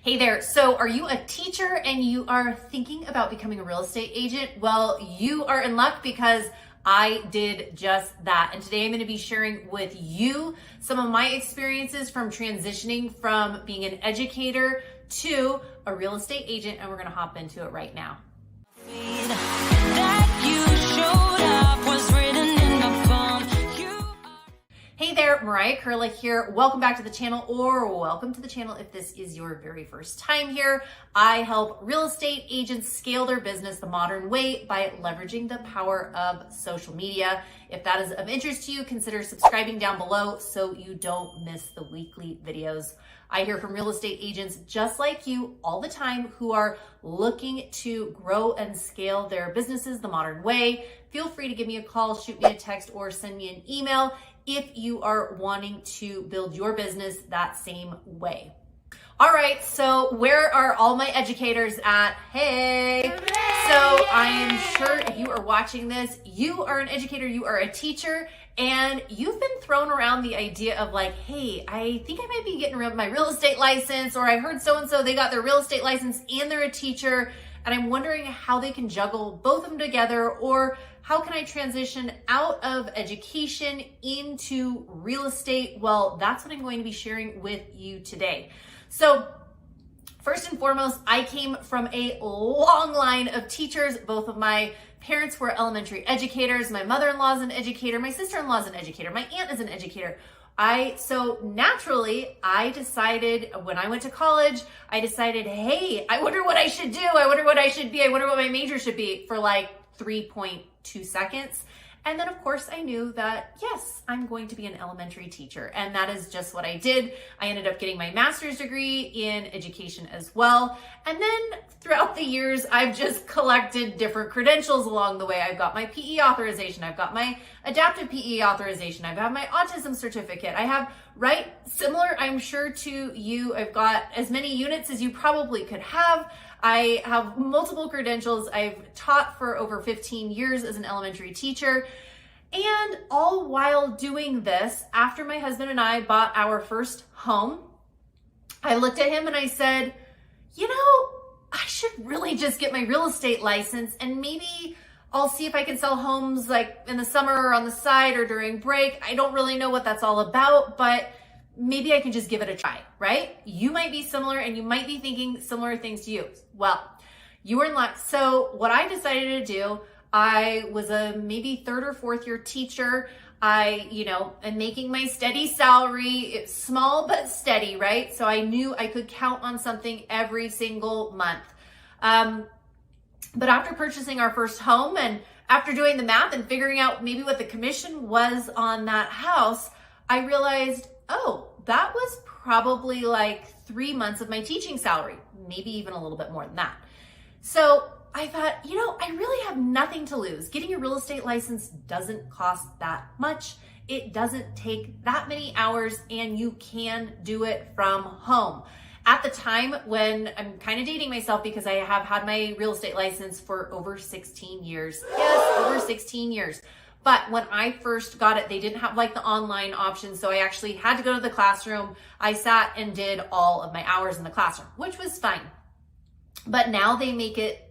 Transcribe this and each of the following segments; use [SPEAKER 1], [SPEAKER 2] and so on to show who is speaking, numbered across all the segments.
[SPEAKER 1] Hey there, so are you a teacher and you are thinking about becoming a real estate agent? Well, you are in luck because I did just that. And today I'm going to be sharing with you some of my experiences from transitioning from being an educator to a real estate agent, and we're going to hop into it right now. Hey there, Mariah Koehle here. Welcome back to the channel, or welcome to the channel if this is your very first time here. I help real estate agents scale their business the modern way by leveraging the power of social media. If that is of interest to you, consider subscribing down below so you don't miss the weekly videos. I hear from real estate agents just like you all the time who are looking to grow and scale their businesses the modern way. Feel free to give me a call, shoot me a text, or send me an email if you are wanting to build your business that same way. All right, so where are all my educators at? Hey! So I am sure if you are watching this, you are an educator, you are a teacher, and you've been thrown around the idea of like, hey, I think I might be getting my real estate license, or I heard so-and-so, they got their real estate license and they're a teacher, and I'm wondering how they can juggle both of them together, or how can I transition out of education into real estate? Well, that's what I'm going to be sharing with you today. So first and foremost, I came from a long line of teachers. Both of my parents were elementary educators. My mother-in-law is an educator. My sister-in-law is an educator. My aunt is an educator. So naturally, I decided when I went to college, I decided, hey, I wonder what I should do. I wonder what I should be. I wonder what my major should be for like 3.2 seconds. And then of course I knew that, yes, I'm going to be an elementary teacher. And that is just what I did. I ended up getting my master's degree in education as well. And then throughout the years, I've just collected different credentials along the way. I've got my PE authorization. I've got my adaptive PE authorization. I've got my autism certificate. I have, right, similar, I'm sure to you, I've got as many units as you probably could have. I have multiple credentials. I've taught for over 15 years as an elementary teacher. And all while doing this, after my husband and I bought our first home, I looked at him and I said, you know, I should really just get my real estate license, and maybe I'll see if I can sell homes like in the summer or on the side or during break. I don't really know what that's all about, but maybe I can just give it a try, right? You might be similar and you might be thinking similar things to you. Well, you were in luck. So what I decided to do, I was a maybe third or fourth year teacher. I, am making my steady salary. It's small but steady, right? So I knew I could count on something every single month. But after purchasing our first home and after doing the math and figuring out maybe what the commission was on that house, I realized, oh, that was probably like 3 months of my teaching salary, maybe even a little bit more than that. So I thought, I really have nothing to lose. Getting a real estate license doesn't cost that much. It doesn't take that many hours, and you can do it from home. At the time when I'm kind of dating myself because I have had my real estate license for over 16 years. Yes, over 16 years. But when I first got it, they didn't have like the online option. So I actually had to go to the classroom. I sat and did all of my hours in the classroom, which was fine. But now they make it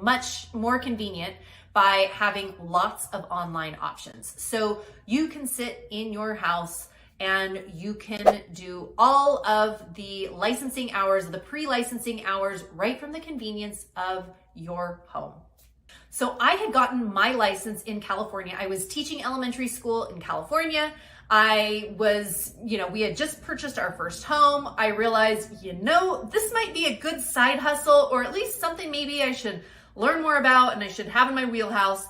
[SPEAKER 1] much more convenient by having lots of online options. So you can sit in your house and you can do all of the licensing hours, the pre-licensing hours, right from the convenience of your home. So I had gotten my license in California. I was teaching elementary school in California. I was, we had just purchased our first home. I realized, this might be a good side hustle, or at least something maybe I should learn more about and I should have in my wheelhouse.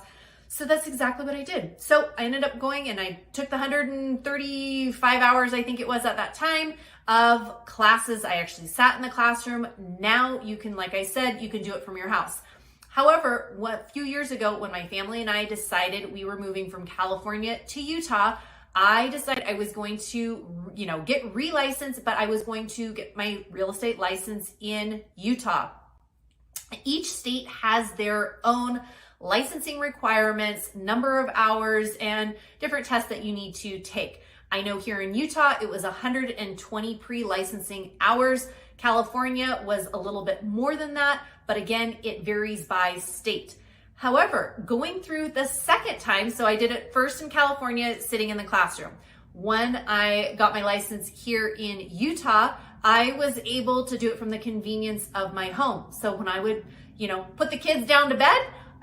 [SPEAKER 1] So that's exactly what I did. So I ended up going and I took the 135 hours, I think it was at that time, of classes. I actually sat in the classroom. Now you can, like I said, you can do it from your house. However, a few years ago, when my family and I decided we were moving from California to Utah, I decided I was going to, get relicensed, but I was going to get my real estate license in Utah. Each state has their own licensing requirements, number of hours, and different tests that you need to take. I know here in Utah, it was 120 pre-licensing hours. California was a little bit more than that, but again, it varies by state. However, going through the second time, so I did it first in California, sitting in the classroom. When I got my license here in Utah, I was able to do it from the convenience of my home. So when I would, put the kids down to bed,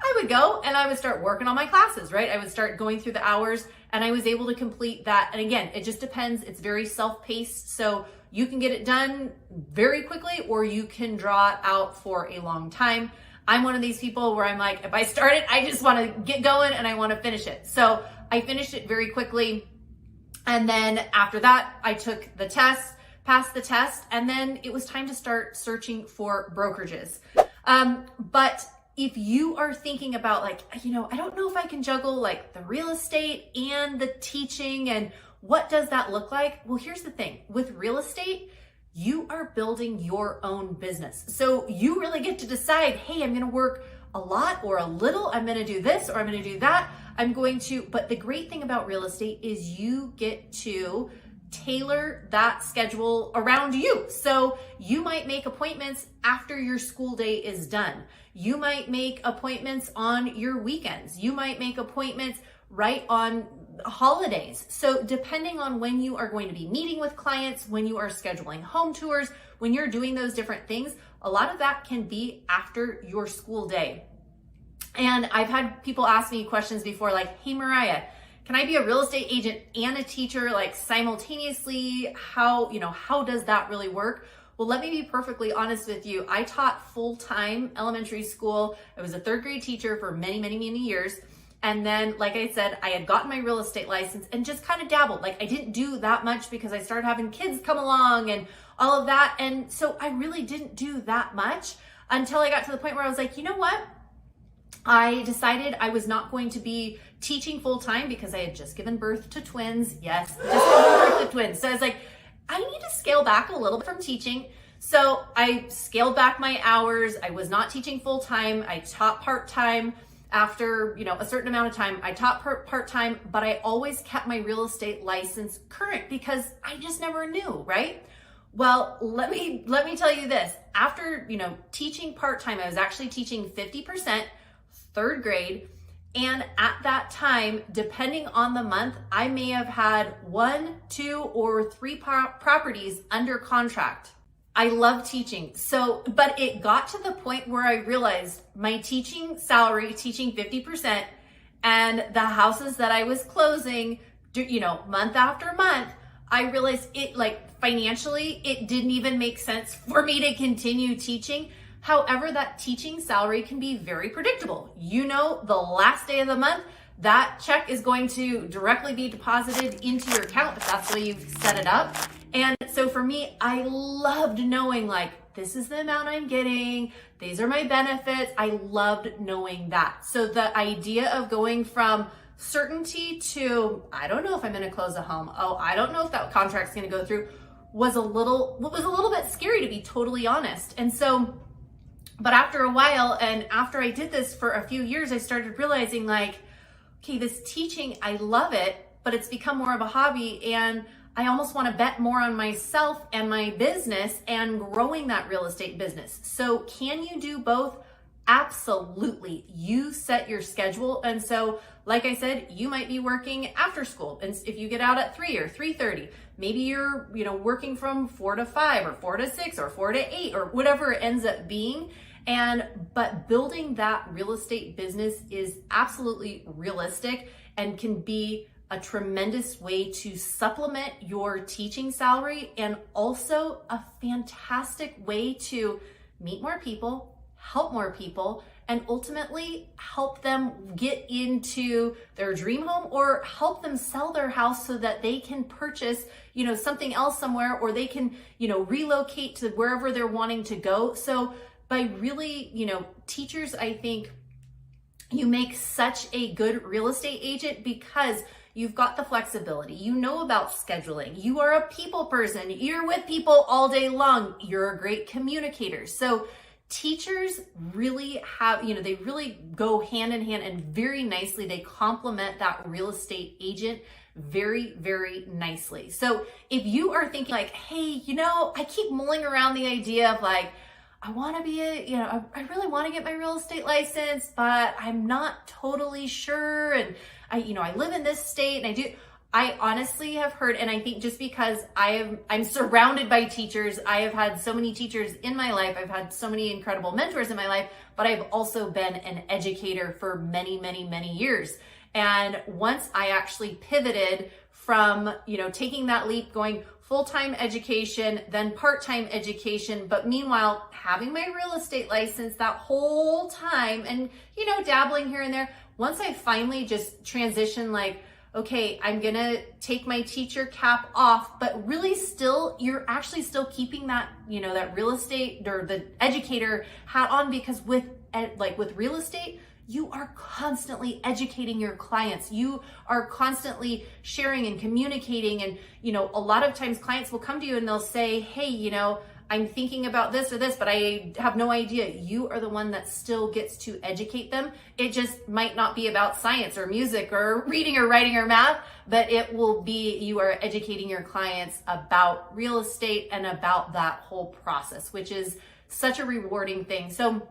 [SPEAKER 1] I would go and I would start working on my classes, right? I would start going through the hours and I was able to complete that. And again, it just depends. It's very self-paced. So you can get it done very quickly or you can draw it out for a long time. I'm one of these people where I'm like, if I start it, I just want to get going and I want to finish it. So I finished it very quickly. And then after that, I took the test, passed the test, and then it was time to start searching for brokerages. But if you are thinking about I don't know if I can juggle the real estate and the teaching and what does that look like? Well, here's the thing. With real estate, you are building your own business. So you really get to decide, hey, I'm going to work a lot or a little. I'm going to do this or I'm going to do that. But the great thing about real estate is you get to tailor that schedule around you. So you might make appointments after your school day is done. You might make appointments on your weekends. You might make appointments right on holidays. So depending on when you are going to be meeting with clients, when you are scheduling home tours, when you're doing those different things, a lot of that can be after your school day. And I've had people ask me questions before hey, Mariah, can I be a real estate agent and a teacher simultaneously? How does that really work? Well, let me be perfectly honest with you. I taught full-time elementary school. I was a third grade teacher for many, many, many years. And then, like I said, I had gotten my real estate license and just kind of dabbled. I didn't do that much because I started having kids come along and all of that. And so I really didn't do that much until I got to the point where I was like, you know what? I decided I was not going to be teaching full-time because I had just given birth to twins. Yes, just given birth to twins. So I was like, I need to scale back a little bit from teaching. So I scaled back my hours. I was not teaching full-time. I taught part-time. After, a certain amount of time, I taught part-time, but I always kept my real estate license current because I just never knew, right? Well, let me tell you this. After, teaching part-time, I was actually teaching 50%, third grade. And at that time, depending on the month, I may have had 1, 2, or 3 properties under contract. I love teaching. But it got to the point where I realized my teaching salary, teaching 50%, and the houses that I was closing, month after month, I realized it financially, it didn't even make sense for me to continue teaching. However, that teaching salary can be very predictable. The last day of the month, that check is going to directly be deposited into your account if that's the way you've set it up. And so for me, I loved knowing this is the amount I'm getting. These are my benefits. I loved knowing that. So the idea of going from certainty to, I don't know if I'm going to close a home. Oh, I don't know if that contract's going to go through was a little bit scary, to be totally honest. And so, but after a while, and after I did this for a few years, I started realizing okay, this teaching, I love it, but it's become more of a hobby and I almost want to bet more on myself and my business and growing that real estate business. So can you do both? Absolutely. You set your schedule. And so, like I said, you might be working after school. And if you get out at 3 or 3:30, maybe you're, working from 4 to 5 or 4 to 6 or 4 to 8 or whatever it ends up being. But building that real estate business is absolutely realistic and can be a tremendous way to supplement your teaching salary and also a fantastic way to meet more people, help more people, and ultimately help them get into their dream home or help them sell their house so that they can purchase, something else somewhere, or they can, relocate to wherever they're wanting to go. So by really, teachers, I think you make such a good real estate agent because you've got the flexibility. You know about scheduling. You are a people person. You're with people all day long. You're a great communicator. So teachers really have, they really go hand in hand and very nicely. They complement that real estate agent very, very nicely. So if you are thinking like, hey, I keep mulling around the idea of like, I want to be I really want to get my real estate license, but I'm not totally sure. And I live in this state and I honestly have heard, and I think just because I'm surrounded by teachers, I have had so many teachers in my life, I've had so many incredible mentors in my life, but I've also been an educator for many, many, many years. And once I actually pivoted from, taking that leap, going full-time education, then part-time education, but meanwhile, having my real estate license that whole time and, dabbling here and there, once I finally just transitioned like, okay, I'm gonna take my teacher cap off, but really still, you're actually still keeping that, that real estate or the educator hat on, because with real estate, you are constantly educating your clients. You are constantly sharing and communicating. And, a lot of times clients will come to you and they'll say, hey, I'm thinking about this or this, but I have no idea. You are the one that still gets to educate them. It just might not be about science or music or reading or writing or math, but it will be, you are educating your clients about real estate and about that whole process, which is such a rewarding thing. So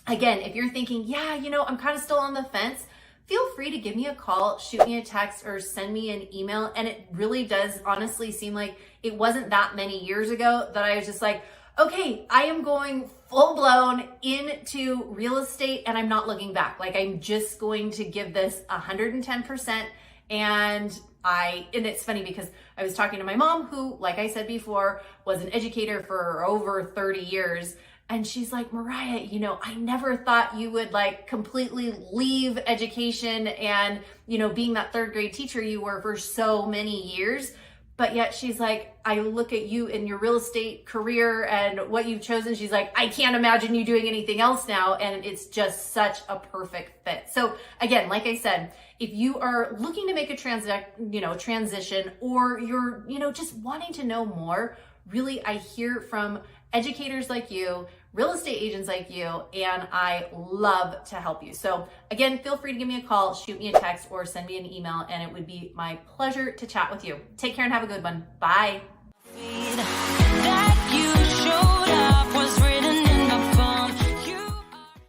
[SPEAKER 1] again, if you're thinking, yeah, I'm kind of still on the fence, feel free to give me a call, shoot me a text, or send me an email. And it really does honestly seem like it wasn't that many years ago that I was just like, okay, I am going full blown into real estate and I'm not looking back. Like, I'm just going to give this 110%. And it's funny because I was talking to my mom, who, like I said before, was an educator for over 30 years. And she's like, Mariah, I never thought you would like completely leave education and, being that third grade teacher you were for so many years. But yet she's like, I look at you in your real estate career and what you've chosen. She's like, I can't imagine you doing anything else now. And it's just such a perfect fit. So again, like I said, if you are looking to make a transition, or you're, just wanting to know more, really, I hear from educators like you, real estate agents like you, and I love to help you. So again, feel free to give me a call, shoot me a text, or send me an email, and it would be my pleasure to chat with you. Take care and have a good one. Bye.